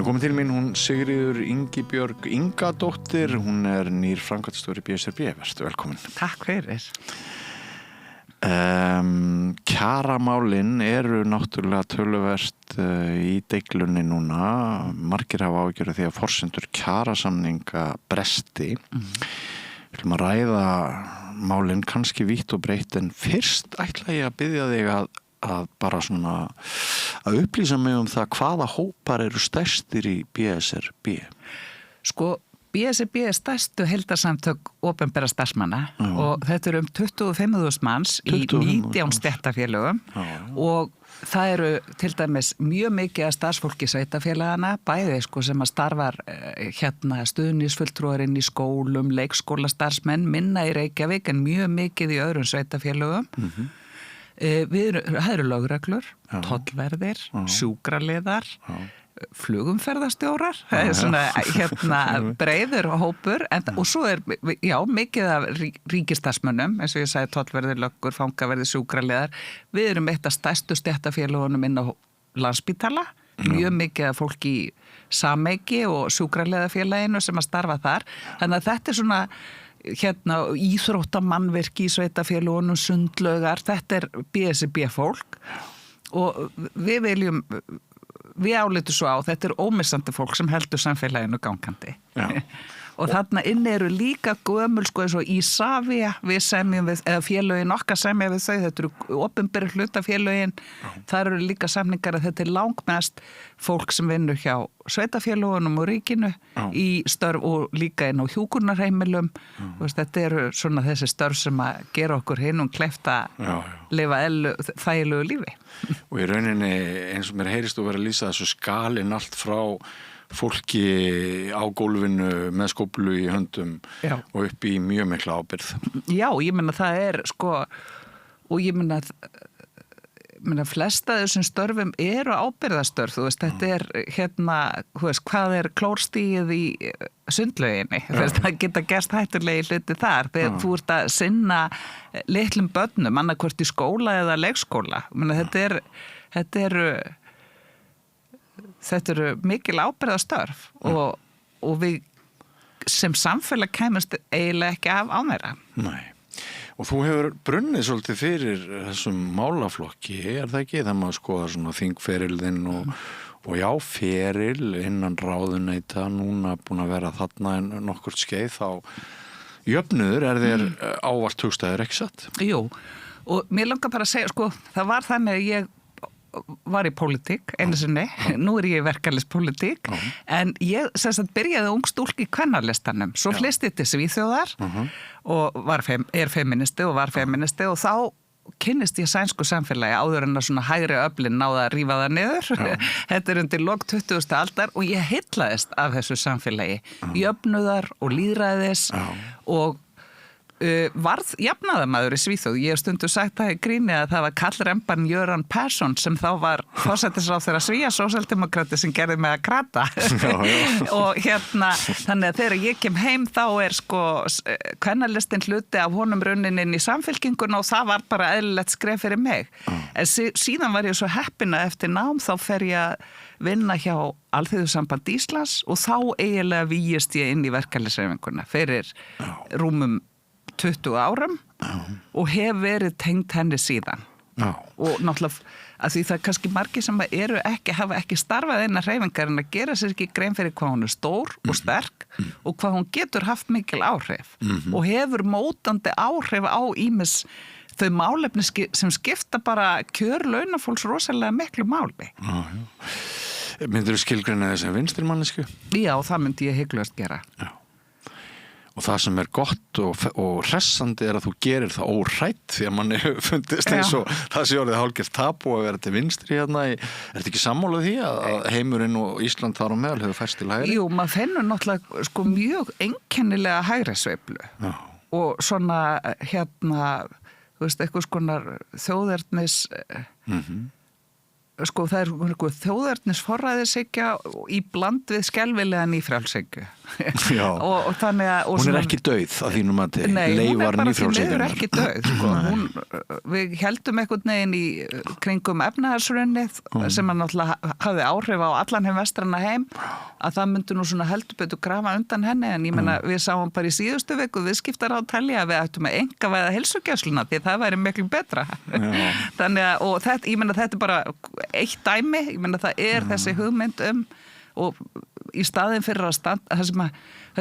komin til mín hún Sigríður Ingibjörg Ingadóttir, hún nýr framkvæmdastjóri BSRB, vertu velkomin. Takk fyrir. Kjaramálin eru náttúrulega töluvert í deiglunni núna. Margir hafa áhyggjur af því að forsendur kjarasamninga bresti. Við ætlum að ræða málin kannski vítt og breytt, en fyrst ætla ég að biðja þig að bara svona að upplýsa mig það hvaða hópar eru stærstir í BSRB. Sko, BSRB stærstu heildarsamtök opinberra starfsmanna og þetta eru 25.000 manns í 19 stéttarfélögum og það eru til dæmis mjög mikið af starfsfólki sveitarfélagana, bæði sko sem að starfar stuðningsfulltrúar inn í skólum, leikskólastarfsmenn, minna í Reykjavík en mjög mikið í öðrum sveitarfélögum. Það eru lögreglur, tollverðir, sjúkraliðar, flugumferðarstjórar, það er svona breiður hópur, og svo mikið af ríkistarfsmönnum, eins og ég sagði tollverðir, löggur, fangaverðir, sjúkraliðar. Við erum eitt af stærstu stéttarfélögunum inn á Landspítala, mjög mikið af fólki í Sameiki og sjúkraliðafélaginu sem að starfa þar. Þannig að þetta er svona íþróttamannvirki í sveitarfélögunum, sundlaugar, þetta er BSRB fólk og við álitum svo á, þetta er ómissandi fólk sem heldur samfélaginu gangandi. Og þarna inni eru líka gömul, sko, eins og Ísavía, við semjum við, eða félögin okkar semja við þau, þetta eru opinberu hlutafélögin, þar eru líka samningar að þetta er langmest fólk sem vinnur hjá sveitarfélögunum og ríkinu í störf og líka inn á hjúkrunarheimilum. Þetta eru svona þessi störf sem að gera okkur hinum kleift að lifa þægilegu lífi. Og í rauninni, eins og mér heyrist þú vera að lýsa þessu skalinn allt frá fólki á gólfinu með skóflu í höndum og upp í mjög mikla ábyrgð. Já, ég meina það er sko, og ég meina flesta þessum störfum eru ábyrgðastörf, þú veist, þetta er þú veist, hvað er klórstíið í sundlauginni, það geta gerst hættulegi hluti þar, þegar þú ert að sinna litlum börnum, annarkvort í skóla eða leikskóla. Ég meina, þetta eru mikil ábyrgðastörf og við sem samfélag kæmumst eiginlega ekki af meira. Nei. Og þú hefur brunnið svolítið fyrir þessum málaflokki, það ekki? Það maður skoða svona þingferilinn og feril innan ráðuneyta, núna búin að vera þarna nokkurt skeið, þá jöfnuður þér ávallt hugstæður, ekki satt? Jú, og mér langar bara að segja, sko, það var þannig að ég var í pólitík einu sinni, nú ég í verkalýðspólitík, en ég byrjaði ung stúlk í kvennalistanum, svo flysti til Svíþjóðar og er feministi og var feministi og þá kynnist ég sænsku samfélagi áður en að svona hægri öflin náði að rífa það niður. Þetta er undir lok 20. aldar og ég heillaðist af þessu samfélagi, jöfnuðar og lýðræðis og varð jafnaðarmaður í Svíþjóð. Ég hef stundum sagt það í gríni að það var Karl Remban Göran Persson sem þá var forsætisráðherra Svía sósíaldemókrati sem gerði mig að krata. Og þannig að þegar ég kem heim þá er sko kvennalistin hluti af honum runnin inn í samfylkinguna og það var bara eðlilegt skref fyrir mig. En síðan var ég svo heppin að eftir nám þá fer ég að vinna hjá Alþýðusamband Íslands og þá eiginlega vígist ég inn í verkalýðshreyfinguna fyrir rúmum 20 árum og hef verið tengd henni síðan. Og náttúrulega að því það er kannski margir sem hafa ekki starfað innan hreyfingar en að gera sér ekki grein fyrir hvað hún er stór og sterk og hvað hún getur haft mikil áhrif og hefur mótandi áhrif á ýmis þau málefni sem skipta bara kjör launafólks rosalega miklu máli. Myndirðu skilgreina þess að vinstri mannesku? Já, það myndi ég hygglust gera. Já. Og það sem er gott og hressandi er að þú gerir það óhrætt því að manni fundist eins og það sé orðið hálfgert tabu að vera til vinstri hérna. Er þetta ekki sammála því að heimurinn og Ísland þar á meðal hefur færst til hægri? Jú, maður finnur náttúrulega sko mjög einkennilega hægri sveiflu og svona þú veist, eitthvað skonar þjóðernis sko það þjóðernisforræðishyggja í bland við skelfilega nýfrjálshyggju. og þannig að... Og hún ekki dauð að þínum að leifar nýfrjálshyggjunar. Nei, hún bara því miður ekki dauð. Sko. Við heldum einhvern veginn í kringum efnahagsrunnið sem að náttúrulega hafði áhrif á allan heim vestranna heim, að það myndi nú svona heldur betur grafa undan henni, en ég meina við sáum bara í síðustu viku viðskiptaráð telja að við ættum að engavæða heilsugæsluna því það væri miklu betra. Þannig að, og þetta, ég meina þetta er bara eitt dæmi, ég meina það þessi hugmynd og í staðin fyrir að standa, það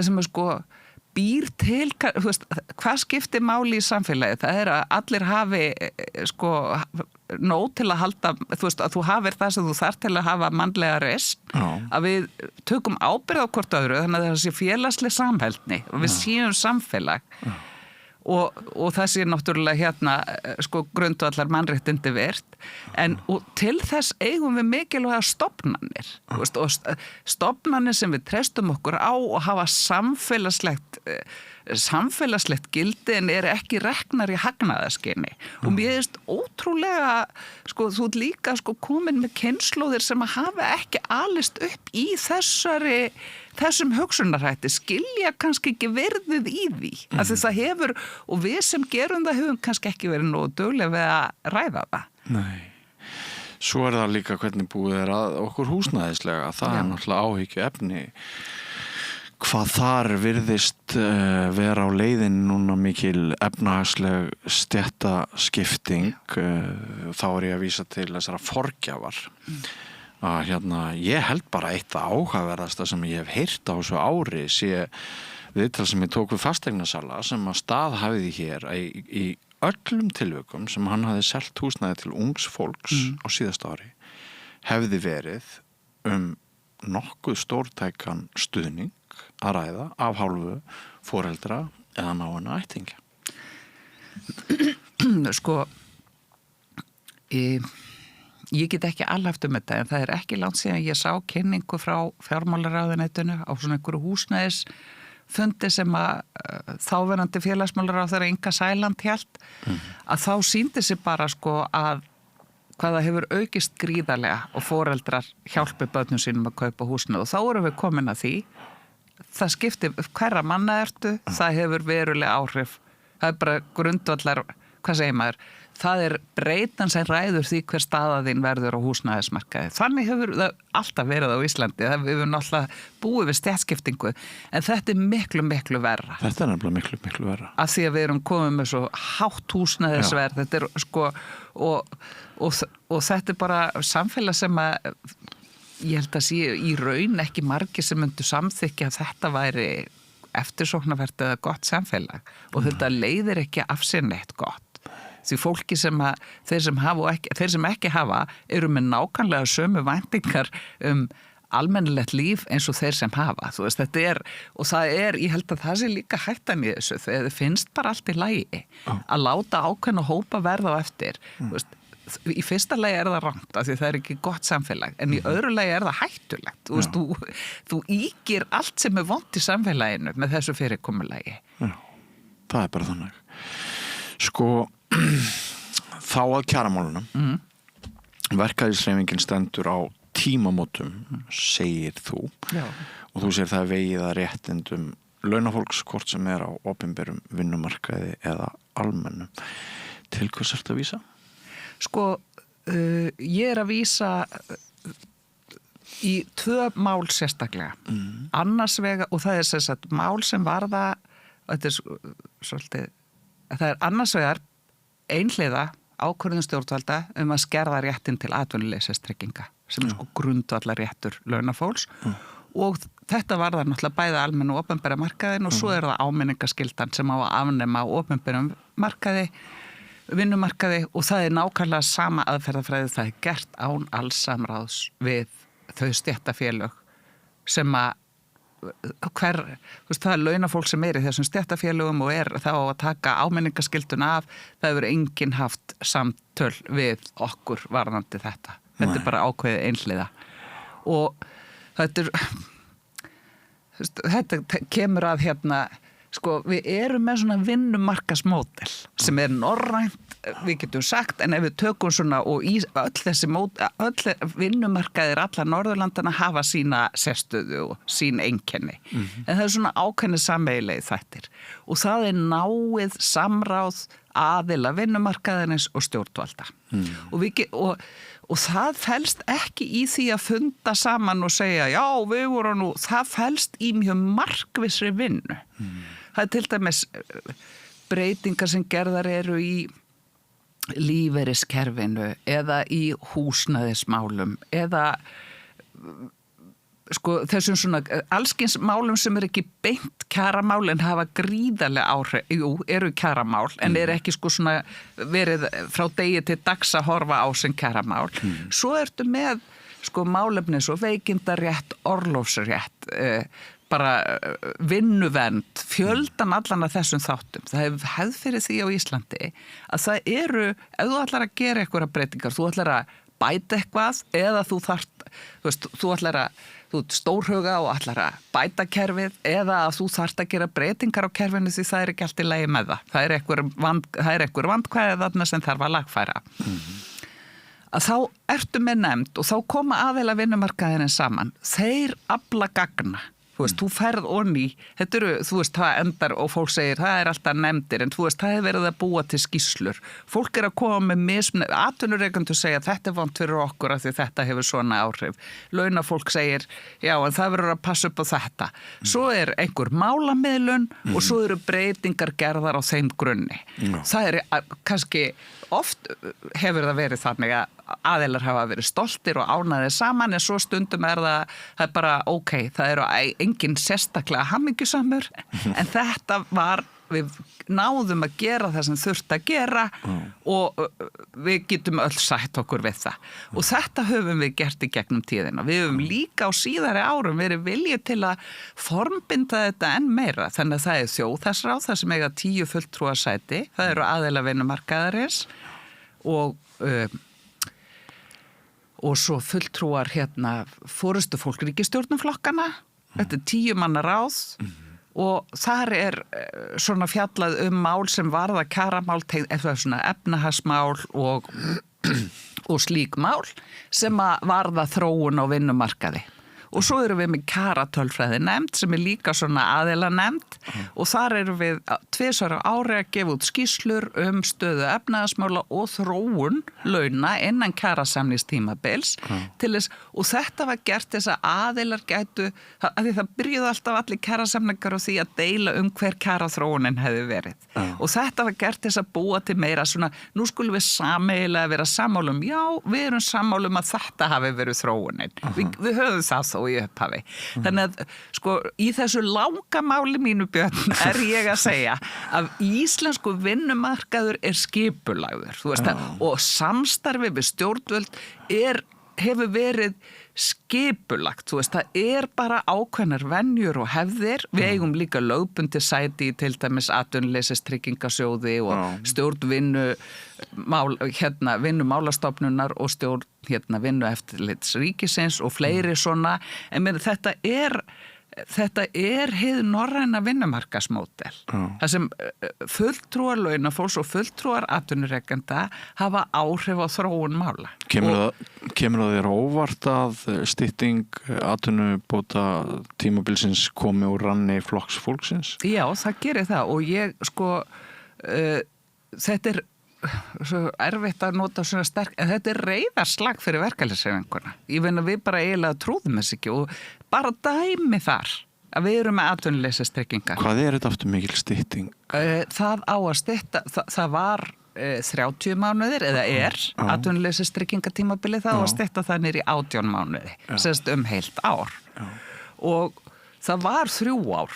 sem að sko býr til, þú veist, hvað skiptir máli í samfélagi? Það að allir hafi sko nóg til að halda, þú veist, að þú hafir það sem þú þarf til að hafa mannlega reisn, að við tökum ábyrgð á hvort öðru, þannig að það sé félagsleg samheldni og við séum samfélag. Og það sé náttúrulega hérna sko grundvallar mannréttindi virt, en til þess eigum við mikilvæga stofnanir, og stofnanir sem við treystum okkur á og hafa samfélagslegt gildi en ekki reknar í hagnaðarskyni. Og mér finnst ótrúlega, sko, þú ert líka sko komin með kynslóðir sem að hafa ekki alist upp í þessum hugsunarhætti, skilja kannski ekki verðið í því. Af því það hefur, og við sem gerum það höfum kannski ekki verið nógu dugleg við að ræða það. Nei. Svo það líka hvernig búið að okkur húsnæðislega, það náttúrulega áhyggju efni. Hvað þar virðist vera á leiðin núna mikil efnahagsleg stéttaskipting, þá ég að vísa til þessara forgjafar. Að ég held bara eitt áhugaverðasta sem ég hef heyrt á þessu ári sé viðtal sem ég tók við fasteignasala sem að staðhæfði hér í öllum tilvikum sem hann hafði selt húsnæði til ungs fólks á síðasta ári hefði verið nokkuð stórtækan stuðning að ræða af hálfu foreldra eða náinna ættingja. Sko, ég get ekki alhæft þetta, en það ekki langt síðan ég sá kynningu frá fjármálaráðuneytinu á svona einhverju húsnæðisfundi sem að þáverandi félagsmálaráðherra Inga Sæland hélt, að þá sýndi sig bara sko að hvað það hefur aukist gríðarlega og foreldrar hjálpi börnum sínum að kaupa húsnæði, og þá erum við komin að því það skiptir hverra manna ertu, það hefur verulega áhrif, það bara grundvallar, hvað segir maður, það breytan sem ræður því hver staða þín verður á húsnæðismarkaði. Þannig hefur það alltaf verið á Íslandi, það hefur náttúrulega búið við stéttaskiptingu, en þetta miklu, miklu verra. Þetta nefnilega miklu, miklu verra. Af því að við erum komið með svo hátt húsnæðisverð, þetta sko, og þetta bara samfélag sem að ég held að sé í raun ekki margir sem myndu samþykja að þetta væri eftirsóknarvert eða gott samfélag, og þetta leiðir ekki af sér neitt gott. Því fólki sem þeir sem ekki hafa eru með nákvæmlega sömu væntingar almennilegt líf eins og þeir sem hafa. Þú veist, þetta og það ég held að það sé líka hættan í þessu, þegar þið finnst bara allt í lagi að láta ákveðna hópa verða á eftir. Þú veist, í fyrsta lagi það rangt af því það ekki gott samfélag, en í öðru lagi það hættulegt. Þú veist, þú ýkir allt sem vont í samfélaginu með þessu fyrirkomulagi. Já, það bara þannig. Sko, þá að kjaramálunum verkalýðshreyfingin stendur á tímamótum, segir þú. Já. Og þú segir það vegið að réttindum launafólks hvort sem á opinberum vinnumarkaði eða almennum. Til hvers ertu að vísa? Sko, ég að vísa í 2 mál sérstaklega. Annars vega, og það sem sagt mál sem varða, þetta svolítið, það annars vegar einhliða ákvörðun stjórnvalda að skerða réttin til atvinnuleysistrygginga sem sko grundvallar réttur launafólks, og þetta varðar náttúrulega bæði almennu og opinbera markaðin, og svo það áminningaskyldan sem á að afnema opinberum markaði, vinnumarkaði, og það nákvæmlega sama aðferðafræði, það gert án alls samráðs við þau stéttarfélög sem að það launafólk sem í þessum stéttarfélögum og þá að taka áminningaskilduna af, það hefur enginn haft samtöl við okkur varðandi þetta. Þetta bara ákveðið einhliða. Og þetta kemur að sko, við erum með svona vinnumarkasmódel sem norrænt, við getum sagt, en ef við tökum svona og öll vinnumarkaðir alla Norðurlandana hafa sína sérstöðu og sín einkenni. En það svona ákveðni sameiginlegir þættir. Og það náið samráð aðila vinnumarkaðarins og stjórnvalda. Og það felst ekki í því að funda saman og segja, já, við vorum nú, það felst í mjög markvissri vinnu. Það til dæmis breytingar sem gerðar eru í lífeyriskerfinu eða í húsnæðismálum eða sko þessum svona allskins málum sem ekki beint kjaramál en hafa gríðarlega áhrif, eru kjaramál en ekki sko svona verið frá degi til dags að horfa á sem kjaramál. Svo ertu með sko málefni svo veikindarétt, orlofsrétt, bara vinnuvernd, fjöldan allan af þessum þáttum. Það hefur hefð fyrir því á Íslandi að það eru, ef þú ætlar að gera eitthvað breytingar, þú ætlar að bæta eitthvað eða þú ætlar að þú stórhuga og ætlar að bæta kerfið eða að þú þarft að gera breytingar á kerfinu því það ekki allt í lagi með það. Það er einhver vandkvæði þarna sem þarf að lagfæra. Að þá ertu með nefnd og þá koma aðeila vinnumarkaðurinn saman. Þeir afla gagna. Þú ferð onni, þetta eru, það endar og fólk segir, það er alltaf nefndir, en það hefur verið að búa til skýrslur. Fólk að koma með atvinnurekendur segja, þetta er vont fyrir okkur af því þetta hefur svona áhrif. Launafólk segir, já, en það verður að passa upp á þetta. Svo er einhver málamiðlun og svo eru breytingar gerðar á þeim grunni. Það er kannski, oft hefur það verið þannig að aðilar hafa verið stoltir og ánæðir saman en svo stundum það er bara ok, það eru engin sérstaklega hamingjusamur en þetta var, við náðum að gera það sem þurfti að gera og við getum öll sætt okkur við það og þetta höfum við gert í gegnum tíðina. Við höfum líka á síðari árum verið viljið til að formbinda þetta enn meira þannig að það er þjóðhagsráð, það sem eiga 10 fulltrúasæti, það eru aðila vinnumarkaðarins og svo fulltrúar forystufólk ríkisstjórnarflokkana, þetta er 10 manna ráð og þar er svona fjallað mál sem varða kjaramál, svona efnahagsmál og slík mál sem að varða þróun á vinnumarkaði. Og svo erum við með kjaratölfræði nefnd sem er líka svona aðila nefnd og þar erum við 2 ári að gefa út skýrslur stöðu efnahagsmála og þróun launa innan kjarasamningstímabils til þess, og þetta var gert þess að aðilar gætu, að því það byrjuðu alltaf allir kjarasamningar og því að deila hver kjaraþróunin hefði verið. Og þetta var gert þess að búa til meira svona, nú skulum við sameiginlega vera sammálum, já, við erum sammálum að þetta hafi verið þróunin. Við höfum það þó í upphafi. Þannig að sko í þessu langa máli mínu Björn er ég að segja að íslensku vinnumarkaður er skipulagður, og samstarfi við stjórnvöld hefur verið skipulagt, það er bara ákveðnar venjur og hefðir, við eigum líka lögbundið sæti í til dæmis atvinnuleysistryggingasjóði og stjórn vinnumálastofnunar og stjórn vinnueftirlits ríkisins og fleiri svona, en þetta er hið norræna vinnumarkasmódel. Það sem fulltrúar launafólks og fulltrúar atvinnurekenda hafa áhrif á þróun mála. Kemur það þér óvart að stytting atvinnubóta tímabilsins komi úr ranni flokks fólksins? Já, það gerir það og ég þetta er svo erfitt að nota svona sterk, en þetta er reiðarslag fyrir verkalýðshreyfinguna. Ég finn að við bara eiginlega trúðum þess ekki og bara dæmi þar að við erum með atvinnuleysistryggingar. Hvað er þetta aftur mikil stytting? Það á að stytta, það var 30 mánuðir eða atvinnuleysistryggingatímabilið, það á að stytta það niður í 18 mánuði, sérst heilt ár. Og það var 3 ár.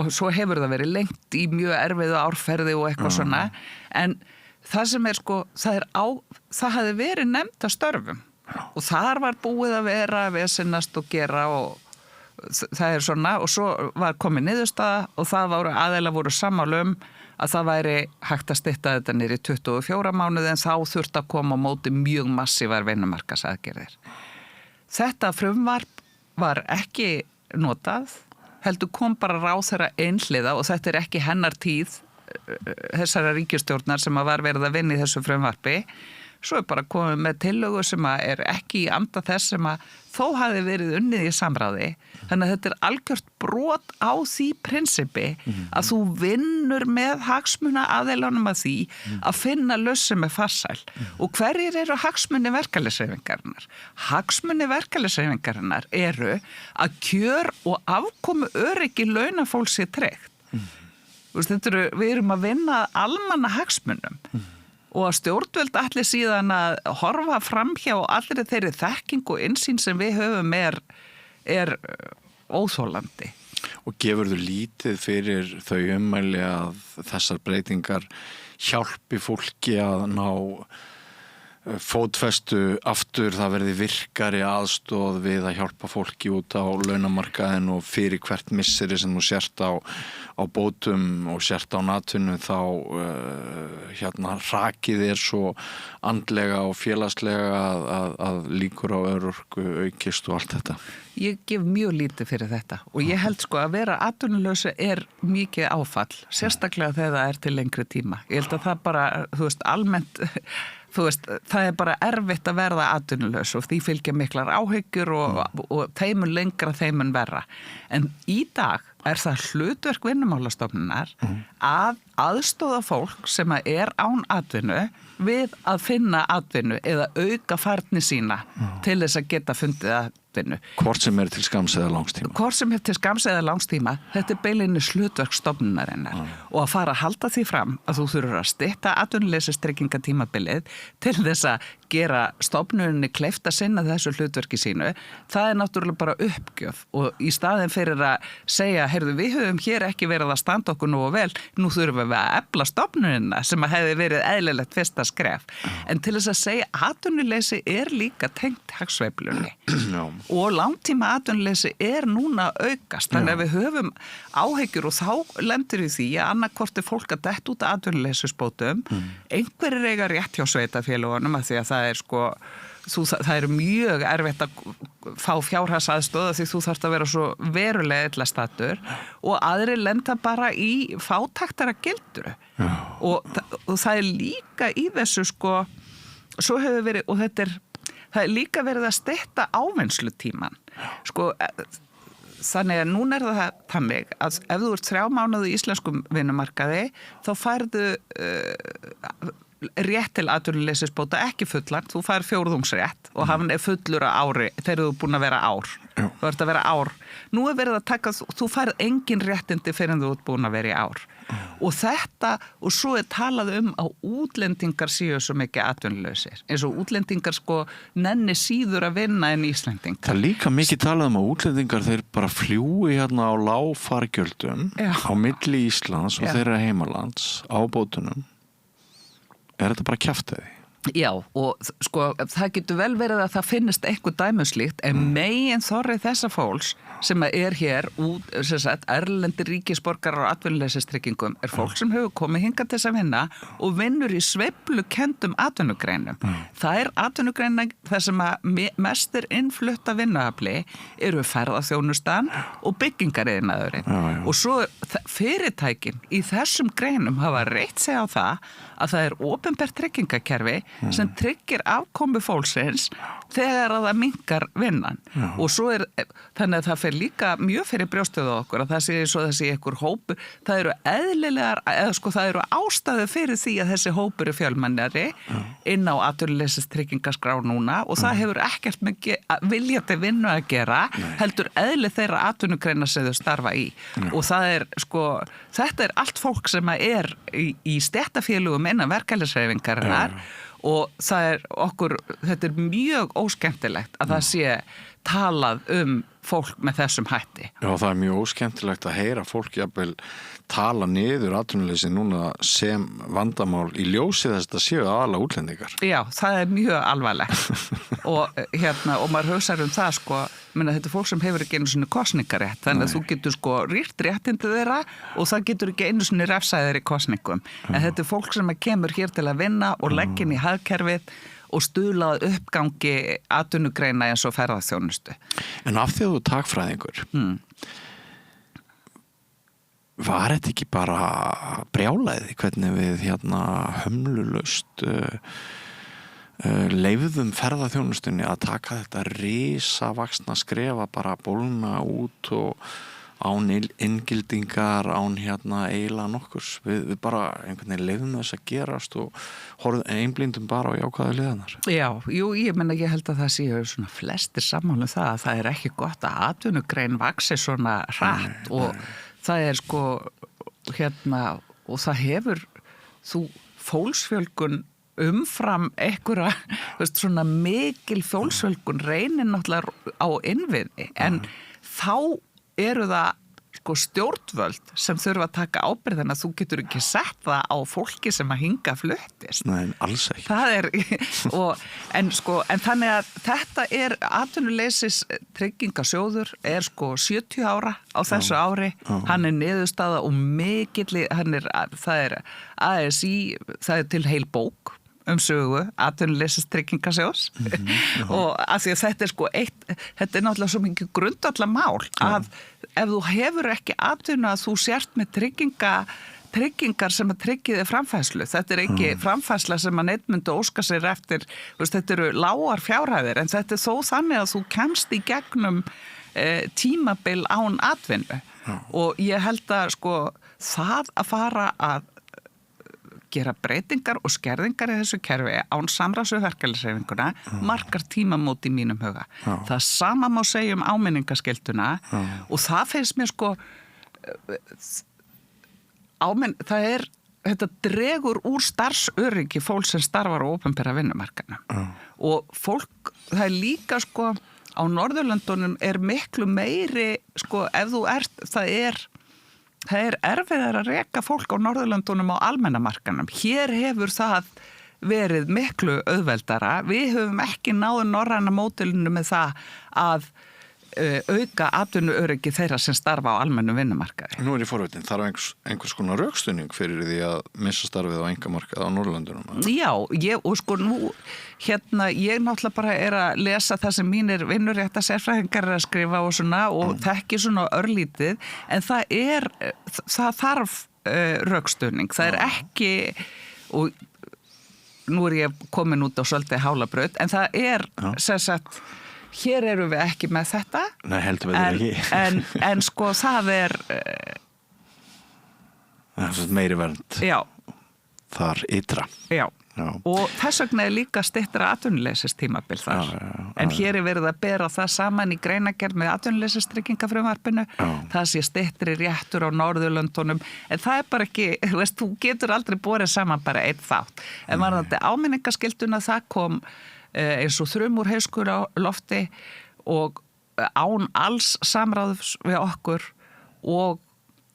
Og svo hefur það verið lengt í mjög erfiðu árferði og eitthvað svona, en það sem er það hefði verið nefnt að störfum og þar var búið að vera vesenast og gera og það er svona, og svo var komið niðurstaða og það voru sammála að það væri hægt að stytta þetta niður í 24 mánuði en þá þurfti að koma á móti mjög massívar vinnumarkaðsaðgerðir. Þetta frumvarp var ekki notað heldur kom bara ráðherra einhliða og þetta ekki hennar tíð þessara ríkisstjórnar sem var verið að vinna í þessu frumvarpi. Svo bara komið með tillögu sem ekki í anda þess sem þó hafi verið unnið í samráði. Þannig að þetta algjört brot á því prinsippi að þú vinnur með hagsmuna aðeilanum að því að finna lausn sem farsæl. Og hverjir eru hagsmuni verkalýðshreyfingarinnar? Hagsmuni verkalýðshreyfingarinnar eru að kjör og afkomu öryggi launafólks sé tryggt. Við erum að vinna almanna hagsmunum. Og að stjórnvöld ætli síðan að horfa framhjá allri þeirri þekking og innsýn sem við höfum er óþolandi. Og gefur þú lítið fyrir þau ummæli að þessar breytingar hjálpi fólki að ná fótfestu aftur, það verði virkari aðstoð við að hjálpa fólki út á launamarkaðin og fyrir hvert misseri sem þú sért á bótum og sért á natinu þá hrakið svo andlega og félagslega að líkur á örorku aukist og allt þetta. Ég gef mjög lítið fyrir þetta og ég held að vera atvinnulausi mikið áfall, sérstaklega þegar það til lengri tíma. Ég held að það bara, almennt það bara erfitt að verða atvinnulaus og því fylgja miklar áhyggjur og þeim lengra þeim verra. En í dag það hlutverk Vinnumálastofnunar að aðstoða fólk sem án atvinnu við að finna atvinnu eða auka færni sína til þess að geta fundið atvinnu. Hvort sem til skamms eða langstíma. Hvort sem til skamms eða langstíma, þetta beinlínis hlutverk stofnunarinnar og að fara að halda því fram að þú þurfur að stytta atvinnuleysistryggingatímabilið til þess að gera stofnuninni kleift að sinna þessu hlutverki sínu, það náttúrulega bara uppgjöf og í staðin fyrir að segja, heyrðu, við höfum hér ekki verið að standa okkur nú og vel, nú þurfum við að efla stofnunina sem að hefði verið eðlilegt fyrsta skref. En til þess að segja, atvinnuleysi líka tengt hagsveiflunni og langtíma atvinnuleysi núna aukast, þannig að við höfum áhyggjur og þá lendir í því að annarkvort fólk að detta út af atvinnuleysisbótum, einhverjir eiga rétt hjá sveitarfélögunum að því að það mjög erfitt að fá fjárhagsaðstoð því þú þarft að vera svo verulega illa stattur og aðri lenda bara í fátæktara gildru og það líka í þessu svo hefur verið og það líka verið að stytta ávinnslutíman þannig að núna það þannig að ef þú ert 3 mánuði í íslenskum vinnumarkaði þá færðu rétt til atvinnuleysisbóta ekki fullan, þú fær fjórðungsrétt og hann fullur á ári þegar þú búin að vera ár. Þú ert að vera ár. Nú verið að taka, þú færð engin réttindi fyrir en þú ert búin að vera í ár. Og þetta, og svo talað að útlendingar séu svo mikið atvinnulausir. Eins og útlendingar nenni síður að vinna en Íslendingar. Það líka mikið talað að útlendingar þeir bara fljúi hérna á lágfargjöldum á milli Íslands og þeirra heimalands á bótunum. Þetta bara kjaftaði? Já, og það getur vel verið að það finnist eitthvað dæmuslíkt en megin þorri þessa fólks sem hér út, erlendir ríkisborgarar og atvinnuleysistryggingum fólk sem hefur komið hingað til þess að vinna og vinnur í sveiflukendum atvinnugreinum. Það atvinnugreinar þar sem mest innflutta vinnuafli eru ferðaþjónustan og byggingariðnaðurinn. Og svo fyrirtækin í þessum greinum hafa reitt sig á að það opinbert tryggingakerfi sem tryggir afkomu fólksins þegar að það minnkar vinnan. Og svo þannig að það fer líka mjög fyrir brjóstuð á okkur að það sé svo þessi einhver hópur, það eru eðlilegar, það eru ástæðu fyrir því að þessi hópur fjölmennari inn á atvinnuleysistryggingaskrá núna og það hefur ekkert með viljandi vinnu að gera, heldur eðli þeirra atvinnugreina sem þau starfa í. Og það þetta allt fólk sem í stéttarfélögum innan verkalýðshreyfingarinnar og þetta mjög óskemmtilegt að það sé talað fólk með þessum hætti. Já, það mjög óskemmtilegt að heyra fólk jafnvel tala niður atvinnuleysi núna sem vandamál í ljósi þess að þetta séu aðalega útlendingar. Já, það mjög alvarlegt og maður hugsar það þetta fólk sem hefur ekki einu sinni kosningarétt þannig að þú getur rýrt réttindi þeirra og það getur ekki einu sinni refsaðir í kosningum. En þetta fólk sem kemur hér til að vinna og leggja í hagkerfið og stuðlað uppgangi atvinnugreina eins og ferðaþjónustu. En af því að þú takfræðingur, var þetta ekki bara brjálæði hvernig við hömlulaust leifðum ferðaþjónustunni að taka þetta risavaxna skrefa bara bólna út og án inngildingar, án eiginlega nokkurs. Við bara einhvern veginn leifðum þess að gerast og horfðum einblíndum bara á jákvæðu hliðarnar. Já, ég held að það séu svona flestir sammála um það að það er ekki gott að atvinnugrein vaxi svona hratt og það er sko og það hefur fólksfjölgun umfram einhverja, svona mikil fólksfjölgun reynir náttúrulega á innviði en þá eru það sko stjórnvöld sem þurfa að taka ábyrgðina, þú getur ekki sett það á fólki sem að hinga fluttist. Nei, alls ekki. Það er, en þannig að þetta er atvinnuleysis tryggingasjóður er sko 70 ára á þessu ári, hann er niðurstaða og mikill, það er ASÍ, það er til heil bók sögu atvinnuleysis tryggingasjóðs og af því að þetta er sko þetta er náttúrulega svo mikið grundvallarmál að ef þú hefur ekki atvinnu að þú sért með tryggingar sem að tryggja þig framfærslu. Þetta er ekki framfærsla sem að neitt myndi óska sér eftir, þetta eru lágar fjárhæðir en þetta er þó þannig að þú kemst í gegnum tímabil án atvinnu og ég held að sko það að fara að gera breytingar og skerðingar í þessu kerfi án samráðs við verkalýðshreyfinguna markar tímamót í mínum huga. Það sama má segja um áminningaskylduna og það finnst mér sko þetta dregur úr starfsöryggi fólk sem starfar á opinbera vinnumarkaðnum og fólk, það er líka sko á Norðurlöndunum er miklu meiri sko ef þú það er erfiðar að reka fólk á Norðurlöndunum á almennamarkanum. Hér hefur það verið miklu auðveldara. Við höfum ekki náð norræna módelinu með það að auka atvinnuöryggi þeirra sem starfa á almennum vinnumarkaði. Nú er ég forvitin, þarf einhvers konar rökstuðning fyrir því að missa starfið á einkamarkaði á Norðurlöndunum? Já, og sko nú ég náttúrulega bara er að lesa það sem mínir vinnurétta sérfræðingar er að skrifa og svona og þekki svona örlítið en það þarf rökstuðning, það er ekki og nú er ég komin út á svolítið hálabraut en það er sem sagt hér eru við ekki með þetta. Nei, heldur við ekki. en sko það er meiri vernd. Já. Þar ytra. Já. Og þess vegna er líka styttra atvinnuleysistímabil þar. En hér er verið að bera það saman í greinargerð með atvinnuleysistryggingafrumvarpinu. Það sé styttri réttur á Norðurlöndunum. En það er bara ekki, þú getur aldrei borið saman bara einn þátt. En varðandi áminningaskylduna það kom eins og þrum úr heiðskúlalofti og án alls samráðs við okkur og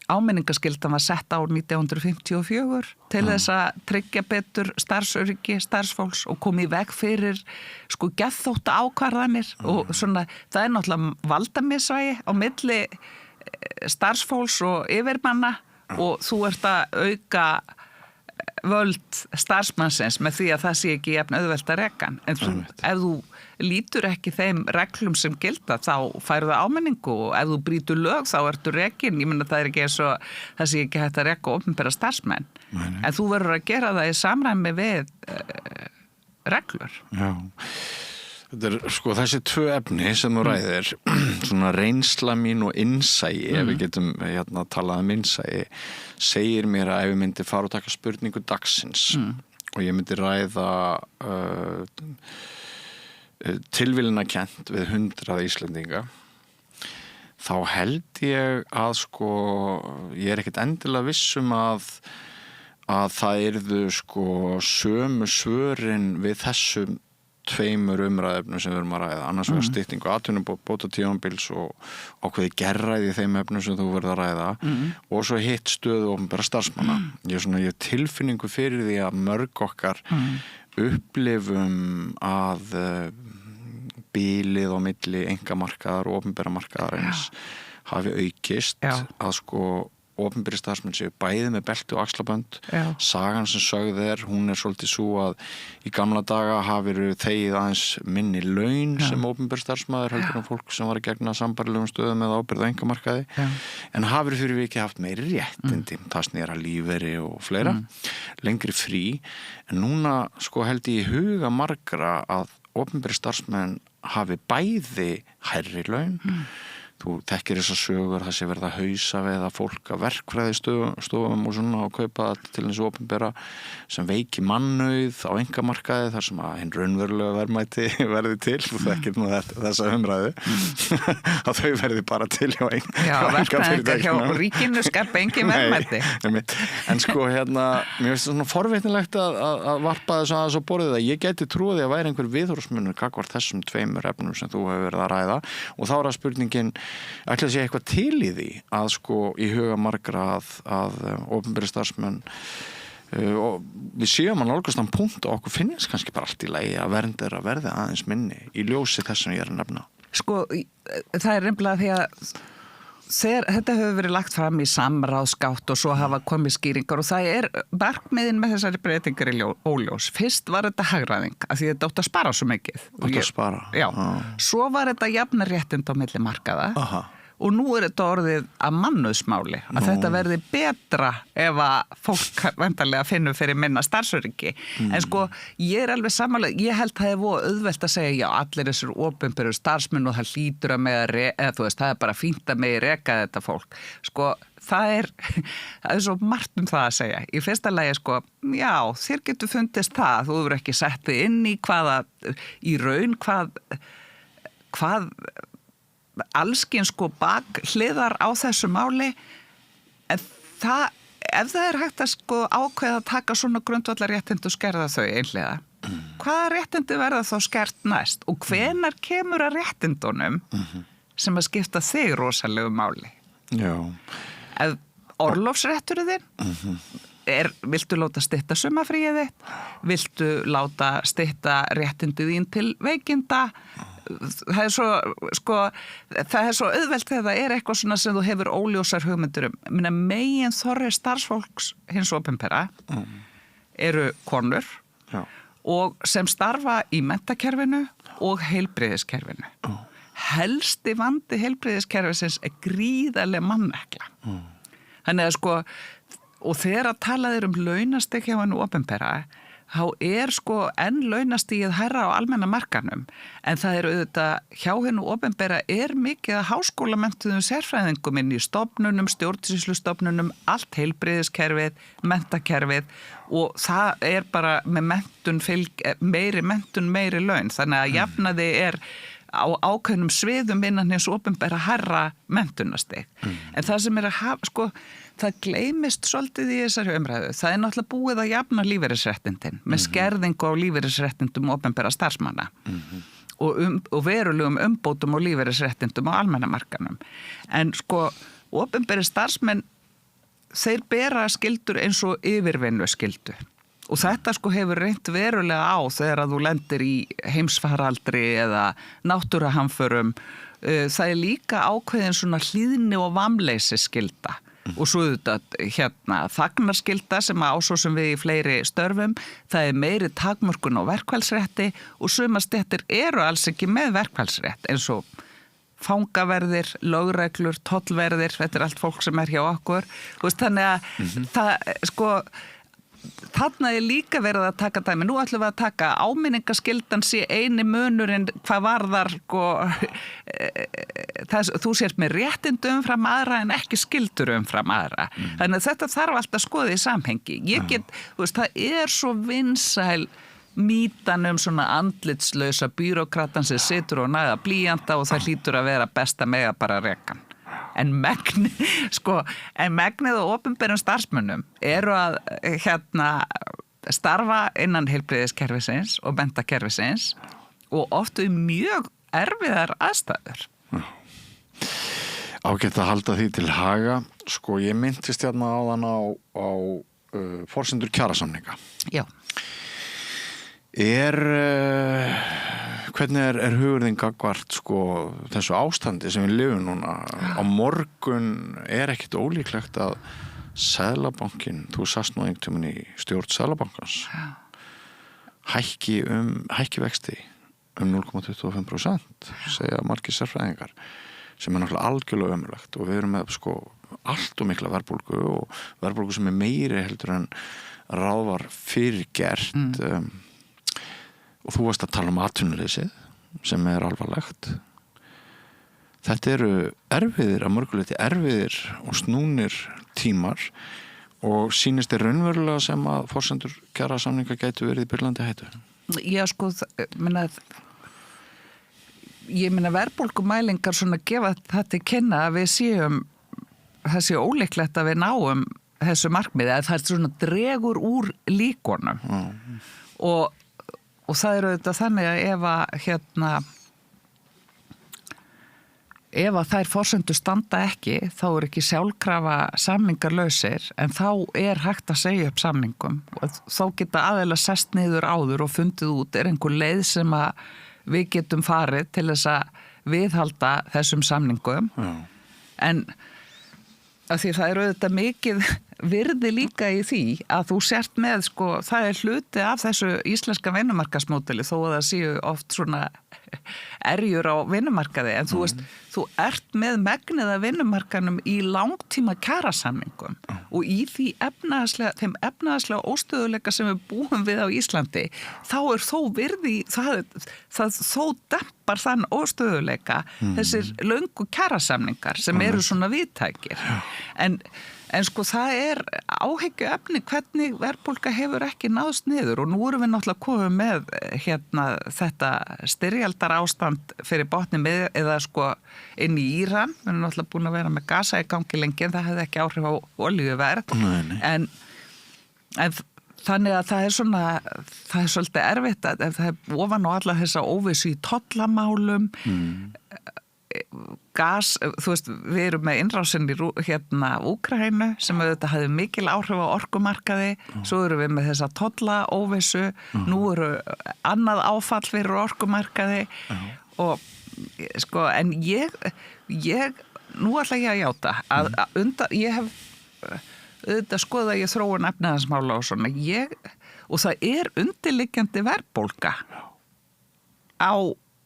áminningaskyldan var sett á 1954 til þess að tryggja betur starfsöryggi starfsfólks og kom í veg fyrir sko geðþótta ákvarðanir og svona það er náttúrulega valdamisvægi á milli starfsfólks og yfirmanna og þú ert að auka völd starfsmannsins með því að það sé ekki jafn auðvelt að reka hann. En ef þú lítur ekki þeim reglum sem gilda þá færðu áminningu og ef þú brýtur lög þá ertu rekin. Ég meina það er ekki eins og það sé ekki hægt að reka opinbera starfsmenn. En þú verður að gera það í samræmi við reglur. Já. Þetta er sko þessi tvö efni sem þú ræðir, svona reynsla mín og innsæi, ef við getum talað um innsæi, segir mér að ef ég myndi fara og taka spurningu dagsins og ég myndi ræða tilviljunarkennt við 100 Íslendinga, þá held ég að sko, ég er ekkert endilega viss að það yrðu sko sömu svörin við þessum tveimur umræðefnum sem við erum að ræða, annars vegar styttingu atvinnubótatímabils og ákveði gerræði í þeim efnum sem þú verður að ræða og svo hitt stöðu opinberra starfsmanna. Ég hef tilfinningu fyrir því að mörg okkar upplifum að bilið á milli einkamarkaðar og opinberra markaðar eins hafi aukist að sko opinberir starfsmenn séu bæði með belti og axlabönd. Sagan sem sögð hún svolítið svo að í gamla daga hafir þegið aðeins minni laun sem opinberir starfsmaður heldur en fólk sem var að gegna sambarilegum stöðum eða ábyrgð á einkamarkaði, en hafir fyrir vikið haft meiri réttindi, það snýra lífeyri og fleira, lengri frí, en núna sko held ég í huga margra að opinberir starfsmenn hafi bæði hærri laun. Þú þekkir þessar sögur, það sé verða hausa við að fólk að verkfræðistofum og svona og kaupa til þessu opinbera sem veiki mannauð á einkamarkaði þar sem að hinn raunverulega verðmæti verði til, þú þekkir nú þessa umræðu að þau verði bara til hjá verkfræðingar hjá ríkinu skapa engin verðmæti. En sko mér finnst það svona forvitnilegt að varpa þess aðeins á borðið að ég geti trúið að væri einhver viðhorfsmunur gagnvart þessum tveimur efnum sem þú hefur verið að ræða og þá það spurningin ætla að sé eitthvað til í því að sko í huga margra að opinberir starfsmenn og við séum að nálgast á punkt og okkur finnst kannski bara allt í lagi að vernd að verði aðeins minni í ljósi þess sem ég að nefna. Sko, það nefnilega því að þetta hefur verið lagt fram í samráðsgátt og svo hafa komið skýringar og það markmiðin með þessari breytingar í óljós. Fyrst var þetta hagræðing af því þetta átti að spara svo mikið. Svo var þetta jafna réttind á milli markaða. Og nú þetta orðið að mannauðsmáli að þetta verði betra ef að fólk vendarlega finnur fyrir minna starfsöryggi. En sko, ég alveg sammála, ég held það voru auðvelt að segja, já, allir þessir opinberu starfsmenn og það hlýtur að það bara fínt að megi reka þetta fólk. Sko, það er svo margt það að segja. Í fyrsta lagi, sko, já, þér getur fundist það, þú hefur ekki sett þig inn í hvað allskinn sko bakhliðar á þessu máli en ef það hægt að sko ákveða að taka svona grundvallarréttindi og skerða þau einhliða, hvaða réttindi verða þá skert næst og hvenær kemur að réttindunum sem að skipta þig rosalegu máli? Já. Ef orlofsrétturinn viltu láta stytta sumarfríið þitt? Viltu láta stytta réttindi þín til veikinda? Það er svo auðvelt þegar það eitthvað svona sem þú hefur óljósar hugmyndur megin þorri starfsfólks hins opinbera eru konur og sem starfa í menntakerfinu og heilbrigðiskerfinu. Helsti vandi heilbrigðiskerfisins gríðarleg mannekla. Þannig að sko, og þegar að talaðir launastig hjá hennu opinbera þá sko enn launastigið hærra á almenna markanum en það auðvitað hjá hennu opinbera mikið að háskólamenntuðum sérfræðingum inn í stofnunum, stjórnsýslustofnunum, allt heilbrigðiskerfið, menntakerfið og það bara með meiri menntun, meiri laun þannig að jafnaði á ákveðnum sviðum innan hins opinbera hærra menntunastig. En það sem sko, það gleymist svolítið í þessari umræðu. Það náttúrulega búið að jafna lífeyrisréttindin með skerðingu á lífeyrisréttindum opinbera starfsmanna og verulegum umbótum á lífeyrisréttindum á almennamarkanum. En sko, opinberi starfsmenn, þeir bera skyldur eins og yfirvinnu skyldu. Og þetta sko hefur reynt verulega á þegar að þú lendir í heimsfaraldri eða náttúruhamförum. Það líka ákveðin svona hlýðni og vamleysi skylda. Og svo þetta þagnarskylda sem svo sem við í fleiri störfum. Það meiri takmörkun á verkfallsrétti og sumar stéttir eru alls ekki með verkfallsrétt eins og fangaverðir, lögreglur, tollverðir, þetta allt fólk sem hjá okkur. Þannig að það sko þarna líka verið að taka dæmi. Nú ætlum við að taka áminningaskyldan sé eini munurinn hvað varðar þú sért með réttindu umfram aðra en ekki skyldur umfram aðra. Þannig að þetta þarf alltaf að skoða í samhengi. Það svo vinsæl mýtan svona andlitslausa bírókratan sem situr og næða blýjanta og það hlýtur að vera besta mega bara rekan. En megnið og opinberum starfsmönnum eru að starfa innan heilbrigðiskerfisins og menntakerfisins og oft í mjög erfiðar aðstæður. Ágætt að halda því til haga. Sko, ég minntist áðan á forsendur kjarasamninga. Já. hvernig hugurðin gagnvart sko þessu ástandi sem við lifum núna? Á morgun ekkert ólíklegt að Seðlabankinn, þú sast nú einhvern tímann í stjórn Seðlabankans, hækki vexti 0,25%, segja margir sérfræðingar, sem náttúrulega algjörlega ömurlegt, og við erum með sko allt og mikla verðbólgu, og verðbólgu sem meiri heldur en ráð var fyrirgert. Og þú varst að tala atvinnuleysið, sem alvarlegt. Þetta eru erfiðir, að mörguleyti erfiðir og snúnir tímar, og sýnist raunverulega sem að forsendur kjarasamninga gætu verið í byrlandi hættu? Já, sko, ég meina verðbólgumælingar svona gefa þetta í kynna að við séum þessi ólíklegt að við náum þessu markmiði, að það svona dregur úr líkonum. Og það auðvitað þannig að ef að þær forsendur standa ekki, þá ekki sjálfkrafa samningarlausir, en þá hægt að segja upp samningum, og þá geta aðeila sest niður áður og fundið út einhver leið sem að við getum farið til þess að viðhalda þessum samningum. En að því það auðvitað mikið virði líka í því að þú sért með, sko, það hluti af þessu íslenska vinnumarkaðsmódeli, þó að það séu oft svona erjur á vinnumarkaði, en þú veist, þú ert með megnið af vinnumarkaðnum í langtíma kjarasamningum, og í þeim efnahagslega óstöðuleika sem við búum við á Íslandi, þá þó virði, það þó dempar þann óstöðuleika þessir löngu kjarasamningar sem eru svona víðtækir. En sko það áhyggjuefni hvernig verðbólga hefur ekki náðst niður, og nú erum við náttúrulega komið með þetta styrjaldar ástand fyrir botni með, eða sko inn í Íran. Við erum náttúrulega búin að vera með gasa í gangi lengi, en það hefði ekki áhrif á olíuverð. En þannig að það svolítið erfitt að það ofan á alla þessa óvissu í tollamálum, gas, þú veist, við erum með innrásin í Úkraínu sem auðvitað hafði mikil áhrif á orkumarkaði, svo erum við með þessa tollaóvissu, nú eru annað áfall fyrir orkumarkaði, og sko, en ég nú ætla ég að játa að ég hef auðvitað skoðað ég þróun efnahagsmála og svona, og það undirliggjandi verðbólga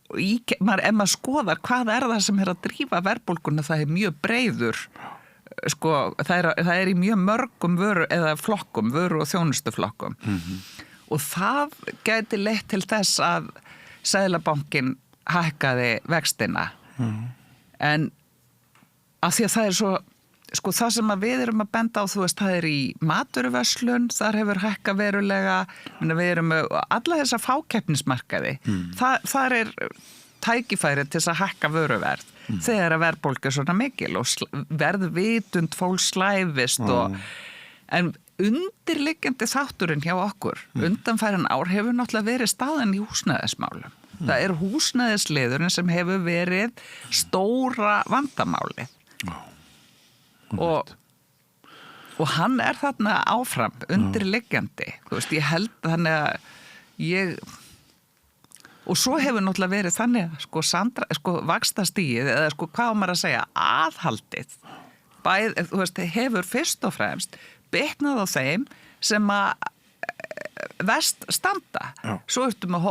ef maður skoðar hvað það sem að drífa verðbólguna, það mjög breiður, sko, það í mjög mörgum vöru eða flokkum, vöru og þjónustuflokkum. Og það gæti leitt til þess að Seðlabankinn hækkaði vextina. En af því að það svo, sko, það sem að við erum að benda á, þú veist, það í matvöruverslun, þar hefur hækkað verulega, við erum með alla þessa fákeppnismarkaði, þar tækifæri til þess að hækka vöruverð, þegar að verðbólga svona mikil og verðvitund fólk slæfist, en undirliggjandi þátturinn hjá okkur, undanfærin ár hefur náttúrulega verið staðan í húsnæðismálum. Það húsnæðisliðurinn sem hefur verið stóra vandamálið. Og hann þarna áfram undirliggjandi, þú veist, ég held þannig að og svo hefur náttúrulega verið þannig sko vaxtastigið, eða sko hvað maður að segja, aðhaldið þú veist, hefur fyrst og fremst bitnað á þeim sem að verst standa. Svo ertu með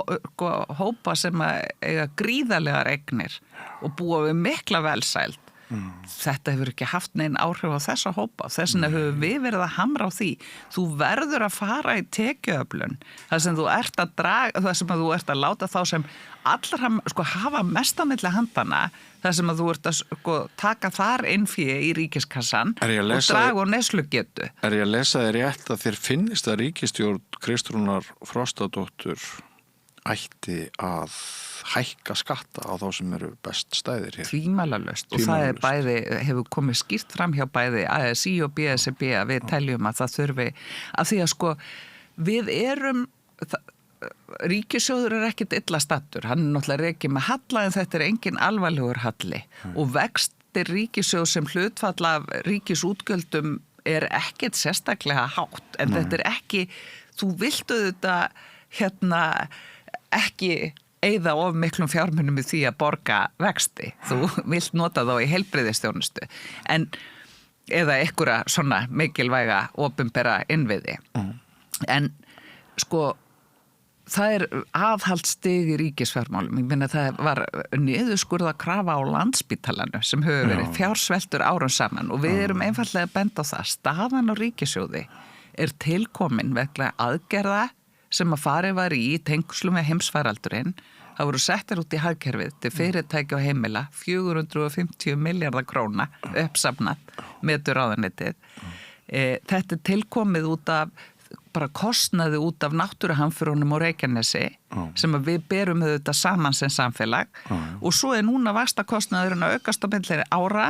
hópa sem að eiga gríðarlegar eignir og búa við mikla velsæld. Þetta hefur ekki haft neinn áhrif á þessa hópa, þess vegna hefur við verið að hamra á því. Þú verður að fara í tekjuöflun, þar sem þú ert að draga, þar sem þú ert að láta þá sem allar hafa mest á milli handana, þar sem þú ert að taka þar inn fé í ríkiskassan og draga úr neyslugetu. Ég að lesa þér rétt að þér finnist að ríkisstjórn Kristrúnar Frostadóttur ætti að hækka skatta á þá sem eru best stæðir hér? Tvímælalaust, og það bæði, hefur komið skýrt fram hjá bæði ASÍ og BSRB að við teljum að það þurfi, að því að sko við ríkissjóður ekkert illa stattur, hann náttúrulega rekið með halla, en þetta engin alvarlegur halli, og vextir ríkissjóð sem hlutfall af ríkisútgjöldum ekkert sérstaklega hátt, en þetta ekki, þú viltu þetta ekki eyða of miklum fjármunum í því að borga vexti. Þú vilt nota þá í heilbrigðisþjónustu. Eða einhverja svona mikilvæga opinbera innviði. En sko, það aðhaldsstig í ríkisfjármálum. Ég meina það var niðurskurða krafa á Landspítalanum sem hefur verið fjársveltur árum saman og við erum einfallega bent á það. Staðan á ríkissjóði tilkomin vegna aðgerða sem að farið var í tengslum með heimsfaraldurinn. Það voru settir út í hagkerfið til fyrirtæki og heimila 450 milljarðar króna uppsafnað með ráðuneytið. Þetta tilkomið út af bara kostnaði út af náttúruhamförunum og Reykjanesi sem að við berum þetta saman sem samfélag og svo núna vaxtakostnaðurinn að aukast á milli ára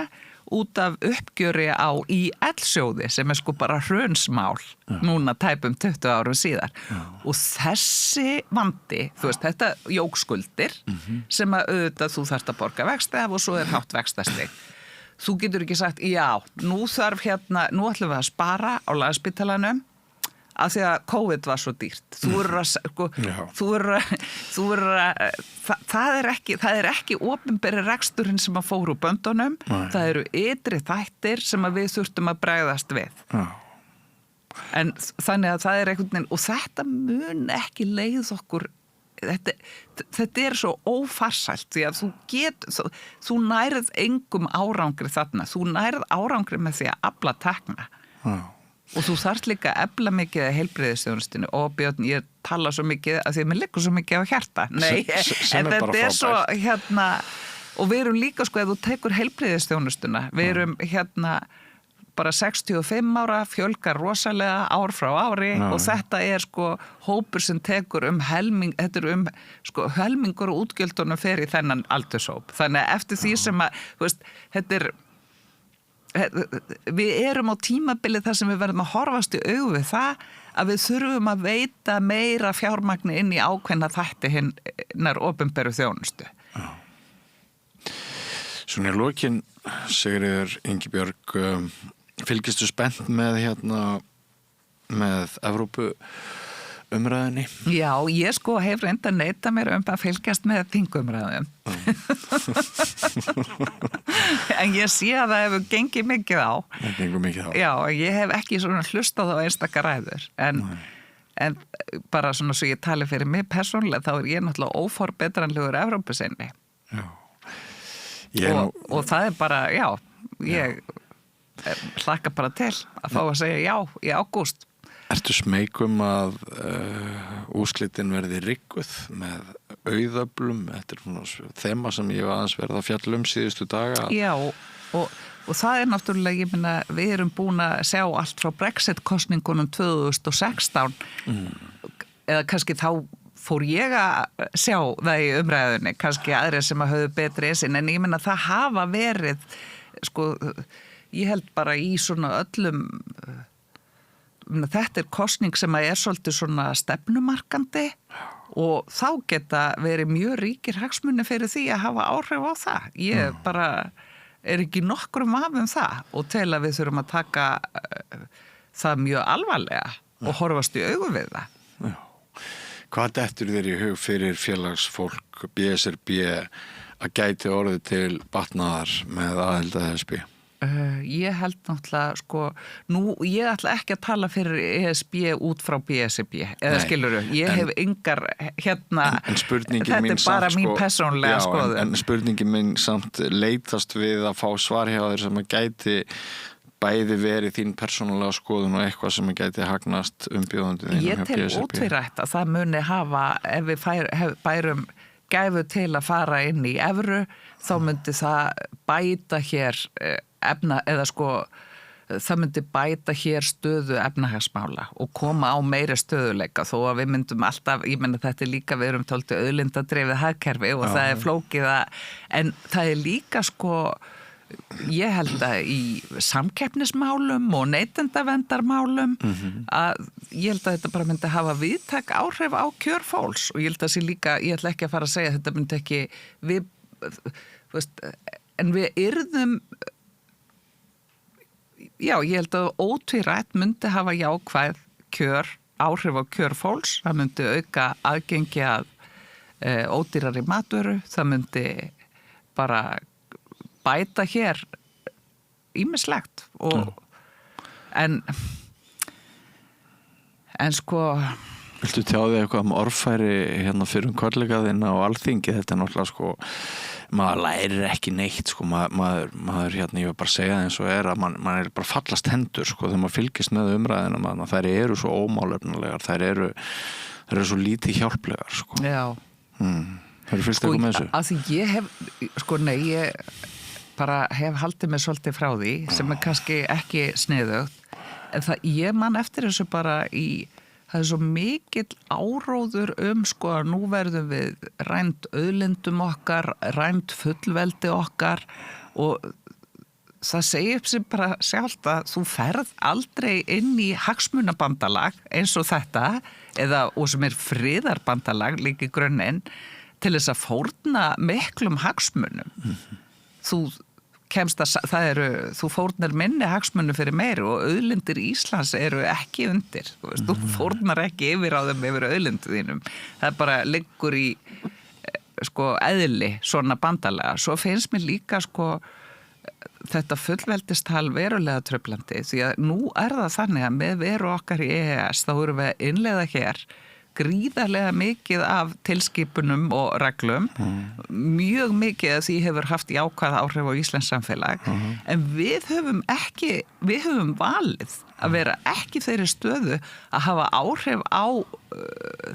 út af uppgjöri á ÍL-sjóði sem sko bara hrönsmál núna tæpum 20 árum síðar og þessi vandi, þú veist, þetta jókskuldir sem að auðvitað þú þarft að borga vexti af og svo hátt vextastig. Þú getur ekki sagt, já, nú ætlum við að spara á Landspítalanum af því að COVID var svo dýrt. Það er ekki opinberi reksturinn sem að fór úr böndunum. Það eru ytri þættir sem að við þurftum að bregðast við. En þannig að það einhvern veginn, og þetta mun ekki leið okkur, þetta svo ófarsælt því að þú nærð engum árangri þarna. Þú nærð árangri með því að afla tekna. Og þú þarft líka að efla mikið að heilbrigðisþjónustinu og Björn, ég tala svo mikið að því að mér liggur svo mikið á hjarta. Nei, en þetta svo og við erum líka sko, ef þú tekur heilbrigðisþjónustuna, við erum bara 65 ára, fjölgar rosalega ár frá ári og þetta sko hópur sem tekur helming, þetta sko helmingur og útgjöldunum fer í þennan aldurshóp. Þannig að eftir því sem að, þú veist, þetta við erum á tímabili þar sem við verðum að horfast í augu við það að við þurfum að veita meira fjármagni inn í ákveðna þætti hinnar opinberu þjónustu. Svona í lokin, Sigríður Ingibjörg, fylgistu spennt með með Evrópu umræðinni? Já, ég sko hef reynd að neita mér að fylgjast með þingumræðum. En ég sé að það hefur gengið mikið á. Já, ég hef ekki svona hlustað á einstaka ræður. En bara svona svo ég tali fyrir mig persónulega, þá ég náttúrulega óforbetranlegur Evrópusinni. Og það bara, já, ég hlakka bara til að fá að segja já í ágúst. Ertu smeykum að úrslitin verði rigguð með auðöflum? Þetta svona þema sem ég var aðeins verið að fjalla síðustu daga. Já, og það náttúrulega, ég meina, við erum búin að sjá allt frá Brexit-kosningunum 2016 eða kannski þá fór ég að sjá það í umræðunni, kannski aðrir sem að höfðu betri insýn, en ég meina það hafa verið, sko, ég held bara í svona öllum þetta kosning sem að svolítið svona stefnumarkandi og þá geta verið mjög ríkir hagsmuni fyrir því að hafa áhrif á það. Ég bara ekki nokkrum af það og tel að við þurfum að taka það mjög alvarlega og horfast í augu við það. Já. Hvað dettur þér í hug fyrir félagsfólk BSRB að gæti orðið til batnaðar með aðild að ESB? Ég held náttúrulega, sko, ég ætla ekki að tala fyrir ESB út frá BSRB, eða skilurðu, ég hef yngar en þetta bara mín persónlega skoðun. En spurningin mín samt leitast við að fá svar hjá þér sem að gæti bæði verið þín persónulega skoðun og eitthvað sem gæti hagnast umbjóðandi þínum hjá BSRB. Ég tel ótvírætt að það muni hafa, ef við bærum gæfu til að fara inn í evru, þá myndi það bæta hér það myndi bæta hér stöðu efnahagsmála og koma á meiri stöðuleika þó að við myndum alltaf, ég menna þetta líka, við erum tóltið auðlindadrifið hagkerfi og það flókið en það líka sko, ég held að í samkeppnismálum og neytendavendarmálum að ég held að þetta bara myndi hafa víðtæk áhrif á kjör fólks og ég held að sé líka, ég ætla ekki að fara að segja þetta myndi ekki, en við yrðum já, ég held að ótvírætt myndi hafa jákvæð áhrif á kjör fólks, það myndi auka aðgengi að ódýrari matvöru, það myndi bara bæta hér ýmislegt og en sko Viltu tjáði eitthvað orðfæri hérna fyrir kollegaðina og alþingi, þetta náttúrulega sko maður lærir ekki neitt sko, maður hérna, ég vil bara segja það eins og að maður bara fallast hendur sko þegar maður fylgist með umræðina, þær eru svo ómálefnulegar, þær eru svo lítið hjálplegar sko. Já. Það eru fylgst eitthvað með þessu? Að því ég hef, bara hef haldið mig svolítið frá því, sem kannski ekki sniðugt, en ég man eftir þessu bara það svo mikill áróður sko að nú verðum við rænt auðlindum okkar, rænt fullveldi okkar og það segir upp sem bara sjálft að þú ferð aldrei inn í hagsmunabandalag eins og þetta og sem friðarbandalag líka í grunninn til þess að fórna miklum hagsmunum. Þú kemst þú fórnar minni hagsmunum fyrir meiri og auðlindir Íslands eru ekki undir. Þú fórnar ekki yfir á þeim yfir auðlindu þínum. Það bara liggur í sko eðli svona bandalega. Svo finnst mér líka sko þetta fullveldistal verulega tröflandi því að nú það þannig að með veru okkar í EES þá erum við að innleiða hér gríðarlega mikið af tilskipunum og reglum, mjög mikið að því hefur haft jákvæð áhrif á Íslands samfélag, en við höfum valið að vera ekki þeirri stöðu að hafa áhrif á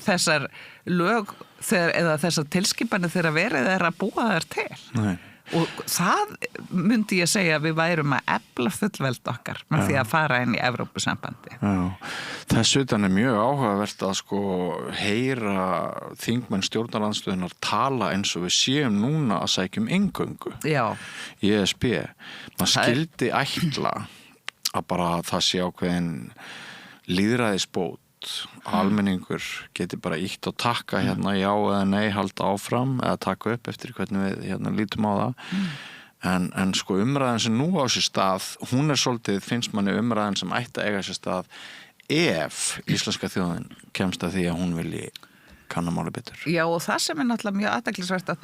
þessar lög eða þessar tilskipanir þegar verið að búa þær til. Nei. Og það myndi ég segja að við værum að efla fullveld okkar með því að fara inn í Evrópusambandi. Já. Þess utan mjög áhugavert að sko heyra þingmenn stjórnarandstöðunar tala eins og við séum núna að sækjum inngöngu. Já. Í ESB. Man skildi ætla að bara það sé ákveðin lýðræðisbót almenningur geti bara ítt og takka hérna já eða nei halda áfram eða taka upp eftir hvernig við hérna lítum á það en sko umræðan sem nú á sér stað hún svolítið, finnst manni umræðan sem ætti að eiga sér stað ef íslenska þjóðin kemst að því að hún vilji kanna máli betur. Já og það sem náttúrulega mjög athyglisvert að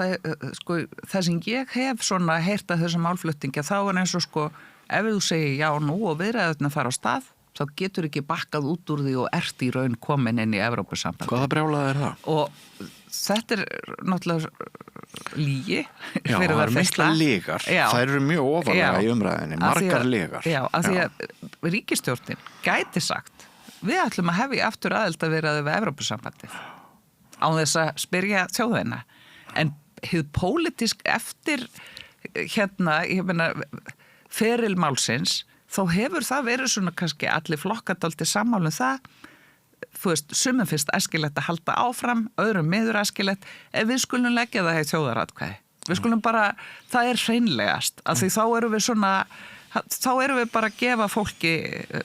það sem ég hef svona heyrt að þessum málflutningi þá eins og sko ef þú segir já nú og viðræðurnar fara á stað þá getur ekki bakkað út úr því og ert í raun komin inn í Evrópusambandi. Hvaða brjálað það? Og þetta náttúrulega lygi. Já, það eru mikla lygar. Það eru mjög ofarlega í umræðinni, margar lygar. Já, af því að ríkisstjórnin gæti sagt, við ætlum að hefja aftur aðild að vera við Evrópusambandið á þess að spyrja þjóðina. En hið pólitísk eftir ég meina, feril málsins þá hefur það verið svona kannski allir flokkadaldi sammálum það, þú veist, sumum finnst æskilegt að halda áfram, öðrum miður æskilegt, ef við skulum leggja það í þjóðaratkvæði. Við skulum bara, það hreinlegast, af því þá erum við bara að gefa fólki,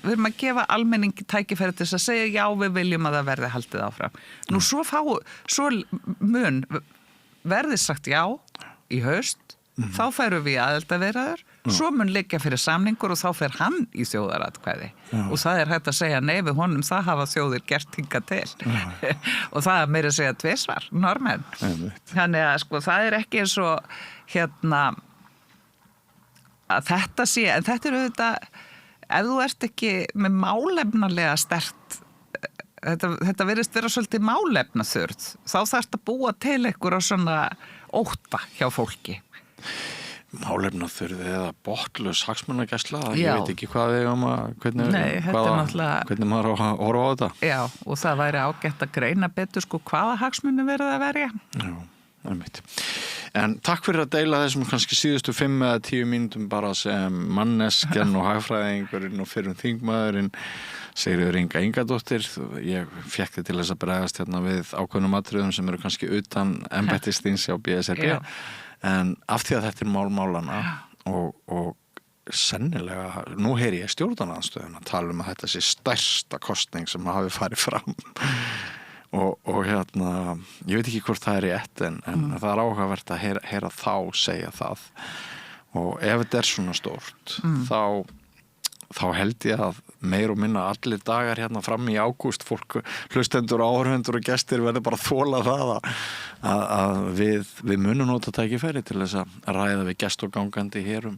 við erum að gefa almenningi tækifæri til þess að segja já, við viljum að það verði haldið áfram. Nú svo mun verði sagt já í haust, þá færum við aðildarviðræður, svo mun liggja fyrir samningur og þá fer hann í þjóðaratkvæði og það hægt að segja nei við honum, það hafa þjóðir gert hingað til og það meira að segja tvisvar, normenn. Þannig að sko það ekki eins og að þetta sé, en þetta auðvitað, ef þú ert ekki með málefnalega sterkt, þetta virðist vera svolítið málefnaþurð, þá þarfst að búa til einhverja svona ótta hjá fólki. Málefnaþurði eða botlaus hagsmunagæsla, ég veit ekki hvað við hvernig maður horfa á þetta. Já, og það væri ágætt að greina betur sko hvaða hagsmunum verið að verja. Já, einmitt. En takk fyrir að deila þessum kannski síðustu 5 eða 10 mínútum bara sem manneskjan og hagfræðingurinn og fyrrum þingmaðurinn Sigríður Inga Ingadóttir. Ég fékk þið til þess að bregðast hérna við ákveðnum atriðum sem eru kannski utan embættisins hjá BSRB. En af því að þetta málmálana og sennilega, nú heyri ég stjórnarandstöðuna að tala að þetta sé stærsta kosning sem hafi farið fram og hérna, ég veit ekki hvort það rétt en það áhugavert að heyra þá segja það og ef þetta svona stórt þá held ég að meir og minna allir dagar hérna fram í ágúst, fólk, hlustendur, áhorfendur og gestir verður bara að þola það að við munum nota tækifæri til þess að ræða við gest og gangandi hér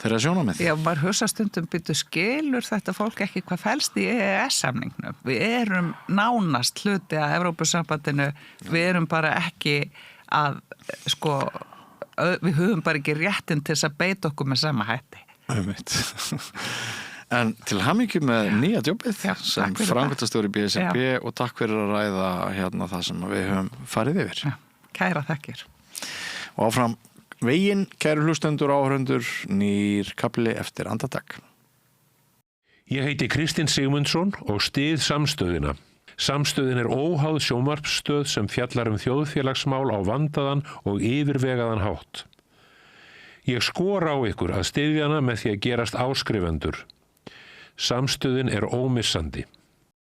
þeirra sjónarmið. Já, maður hugsa stundum byrju skilur þetta fólk ekki hvað felst í EES-samningnum. Við erum nánast hluti af Evrópusambandinu, við erum bara ekki að, sko, við höfum bara ekki réttin til þess að beita okkur með sama hætti. En til hamingju með nýja jobbið sem framkvæmdastjóri BSRB og takk fyrir að ræða hérna það sem við höfum farið yfir. Já, kæra þakkir. Og áfram veginn, kæru hlustendur, áhorfendur, nýr kafli eftir andartak. Ég heiti Kristinn Sigmundsson og styð Samstöðina. Samstöðin óháð sjónvarpsstöð sem fjallar þjóðfélagsmál á vandaðan og yfirvegaðan hátt. Ég skora á ykkur að styðja hana með því að gerast áskrifendur. Samstöðin ómissandi.